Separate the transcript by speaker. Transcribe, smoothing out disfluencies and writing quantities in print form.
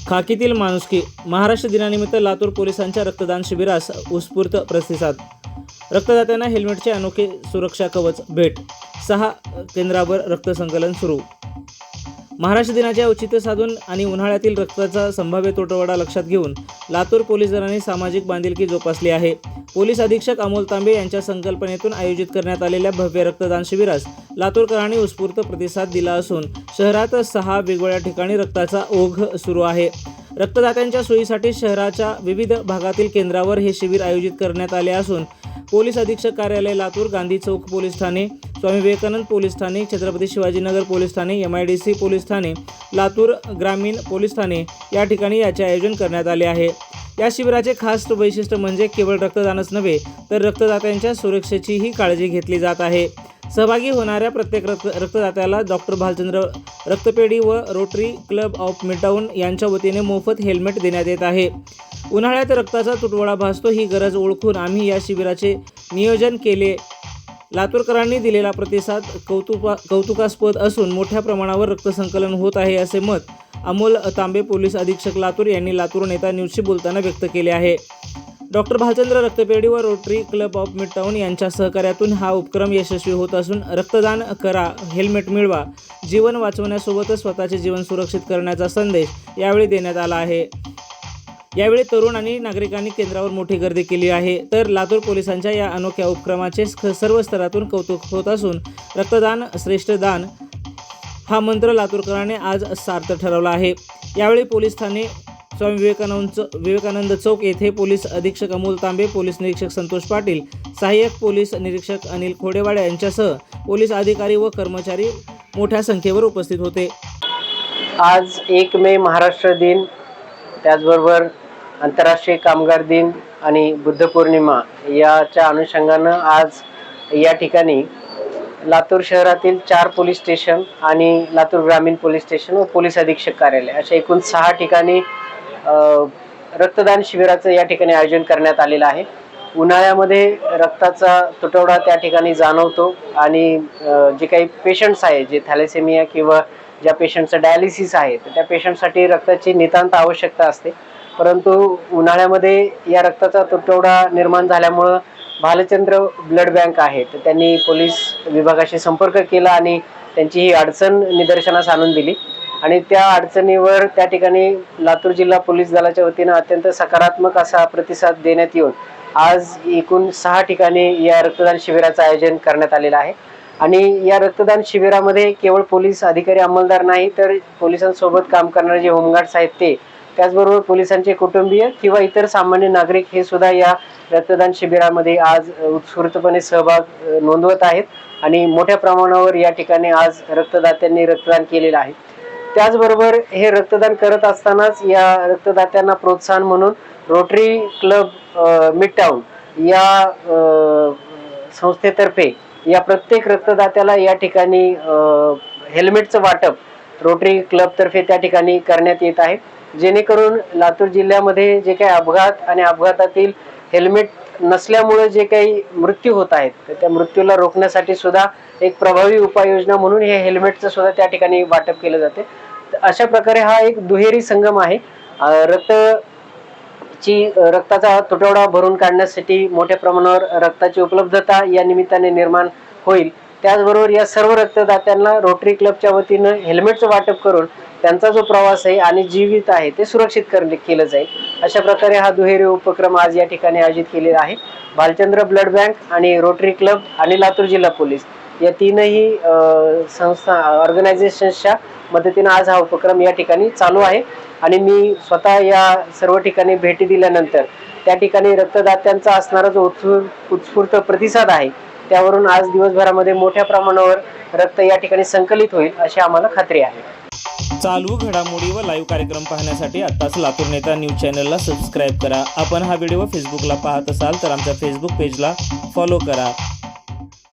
Speaker 1: खाकीतील माणुसकी. महाराष्ट्र दिनानिमित्त लातूर पोलिसांच्या रक्तदान शिबिरास उत्स्फूर्त प्रतिसाद. रक्तदात्यांना हेल्मेटचे अनोखे सुरक्षा कवच भेट. 6 केंद्रावर रक्तसंकलन सुरू. महाराष्ट्र दिनाचे औचित्य साधून आणि उन्हाळ्यातील रक्ताचा संभाव्य तुटवडा लक्षात घेऊन लातूर पोलीस दलाने सामाजिक बांधिलकी जोपासली आहे. पोलीस अधीक्षक अमोल तांबे यांच्या संकल्पनेतून आयोजित करण्यात आलेल्या भव्य रक्तदान शिबिरास लातूरकरांनी उत्स्फूर्त प्रतिसाद दिला असून शहरात 6 वेगवेगळ्या ठिकाणी रक्ताचा ओघ सुरू आहे. रक्तदात्यांच्या सोयीसाठी शहराच्या विविध भागातील केंद्रावर हे शिबिर आयोजित करण्यात आले असून पोलीस अधीक्षक कार्यालय लातूर, गांधी चौक पोलीस ठाणे, स्वामी विवेकानंद पोलीस ठाणे, छत्रपती शिवाजीनगर पोलीस ठाणे, MIDC पोलीस ठाणे, लातूर ग्रामीण पोलीस ठाणे या ठिकाणी याचे आयोजन करण्यात आले आहे. या शिबिराचे खास वैशिष्ट्य म्हणजे केवळ रक्तदानच नव्हे तर रक्तदात्यांच्या सुरक्षेचीही काळजी घेतली जात आहे. सहभागी होणाऱ्या प्रत्येक रक्तदात्याला डॉक्टर भालचंद्र रक्तपेढी व रोटरी क्लब ऑफ मिडटाऊन यांच्या वतीने मोफत हेल्मेट देण्यात येत आहे. उन्हाळ्यात रक्ताचा तुटवडा भासतो ही गरज ओळखून आम्ही या शिबिराचे नियोजन केले. लातूरकरांनी दिलेला प्रतिसाद कौतुकास्पद असून मोठ्या प्रमाणावर रक्तसंकलन होत आहे असे मत अमोल तांबे पोलीस अधीक्षक लातूर यांनी लातूर नेता न्यूजशी बोलताना व्यक्त केले आहे. डॉक्टर भालचंद्र रक्तपेढी व रोटरी क्लब ऑफ मिडटाऊन यांच्या सहकार्यातून हा उपक्रम यशस्वी होत असून रक्तदान करा, हेल्मेट मिळवा, जीवन वाचवण्यासोबतच स्वतःचे जीवन सुरक्षित करण्याचा संदेश यावेळी देण्यात आला आहे. यावेळी तरुण आणि नागरिकांनी केंद्रावर मोठी गर्दी केली आहे. तर लातूर पोलिसांच्या या अनोख्या उपक्रमाचे सर्व स्तरातून कौतुक होत असून रक्तदान श्रेष्ठ दान हा मंत्र लातूरकरांनी आज सार्थ ठरवला आहे. यावेळी पोलीस ठाणे स्वामी विवेकानंद चौक येथे पोलीस अधीक्षक अमोल तांबे, पोलीस निरीक्षक संतोष पाटील, सहाय्यक पोलीस निरीक्षक अनिल खोडेवाडे यांच्यासह पोलीस अधिकारी व कर्मचारी मोठ्या संख्येवर उपस्थित होते.
Speaker 2: आज 1 मे महाराष्ट्र दिन, त्याचबरोबर आंतरराष्ट्रीय कामगार दिन आणि बुद्ध पौर्णिमा याच्या अनुषंगानं आज या ठिकाणी लातूर शहरातील 4 पोलीस स्टेशन आणि लातूर ग्रामीण पोलीस स्टेशन व पोलीस अधीक्षक कार्यालय अशा एकूण 6 ठिकाणी रक्तदान शिबिराचं या ठिकाणी आयोजन करण्यात आलेलं आहे. उन्हाळ्यामध्ये रक्ताचा तुटवडा त्या ठिकाणी जाणवतो आणि जे काही पेशंट्स आहेत, जे थॅलेसेमिया किंवा ज्या पेशंटचं डायलिसिस आहे तर त्या पेशंटसाठी रक्ताची नितांत आवश्यकता असते. परंतु उन्हाळ्यामध्ये या रक्ताचा तुटवडा निर्माण झाल्यामुळं भालचंद्र ब्लड बँक आहे तर त्यांनी पोलीस विभागाशी संपर्क केला आणि त्यांची ही अडचण निदर्शनास आणून दिली आणि त्या अडचणीवर त्या ठिकाणी लातूर जिल्हा पोलीस दलाच्या वतीनं अत्यंत सकारात्मक असा प्रतिसाद देण्यात येऊन आज एकूण 6 ठिकाणी या रक्तदान शिबिराचं आयोजन करण्यात आलेलं आहे. आणि या रक्तदान शिबिरामध्ये केवळ पोलीस अधिकारी अंमलदार नाही तर पोलिसांसोबत काम करणारे जे होमगार्ड्स आहेत ते, त्याचबरोबर पोलिसांचे कुटुंबीय किंवा इतर सामान्य नागरिक हे सुद्धा या रक्तदान शिबिरामध्ये आज उत्स्फूर्तपणे सहभाग नोंदवत आहेत आणि मोठ्या प्रमाणावर या ठिकाणी आज रक्तदात्यांनी रक्तदान केलेलं आहे. त्याचबरोबर हे रक्तदान करत असतानाच या रक्तदात्यांना प्रोत्साहन म्हणून रोटरी क्लब मिडटाऊन या संस्थेतर्फे या प्रत्येक रक्तदात्याला या ठिकाणी हेल्मेटचं वाटप रोटरी क्लबतर्फे त्या ठिकाणी करण्यात येत आहे, जेणेकरून लातूर जिल्ह्यामध्ये जे काही अपघात आणि अपघातातील हेल्मेट नसल्यामुळे जे काही मृत्यू होत आहेत तर त्या मृत्यूला रोखण्यासाठी सुद्धा एक प्रभावी उपाययोजना म्हणून हे हेल्मेटचं सुद्धा त्या ठिकाणी वाटप केलं जाते. अशा प्रकारे हा एक दुहेरी संगम आहे. रक्ताचा तुटवडा भरून काढण्यासाठी मोठ्या प्रमाणावर रक्ताची उपलब्धता या निमित्ताने निर्माण होईल. त्याचबरोबर या सर्व रक्तदात्यांना रोटरी क्लबच्या वतीनं हेल्मेटचं वाटप करून त्यांचा जो प्रवास आहे आणि जीवित आहे ते सुरक्षित केलं जाईल. अशा प्रकारे हा दुहेरी उपक्रम आज या ठिकाणी आयोजित केलेला आहे. भालचंद्र ब्लड बँक आणि रोटरी क्लब आणि लातूर जिल्हा पोलीस या तीनही संस्था ऑर्गनायझेशन्सच्या मदतीनं आज हा उपक्रम या ठिकाणी चालू आहे. आणि मी स्वतः या सर्व ठिकाणी भेटी दिल्यानंतर त्या ठिकाणी रक्तदात्यांचा असणारा जो उत्स्फूर्त प्रतिसाद आहे त्यावरून आज दिवसभरामध्ये मोठ्या प्रमाणावर रक्त या ठिकाणी संकलित होईल अशी आम्हाला खात्री आहे.
Speaker 1: चालू घडामोडी व लाईव्ह कार्यक्रम पाहण्यासाठी आत्ताच लातूर नेता न्यूज चॅनलला सबस्क्राईब करा. आपण हा व्हिडिओ फेसबुकला पाहत असाल तर आमच्या फेसबुक पेजला फॉलो करा.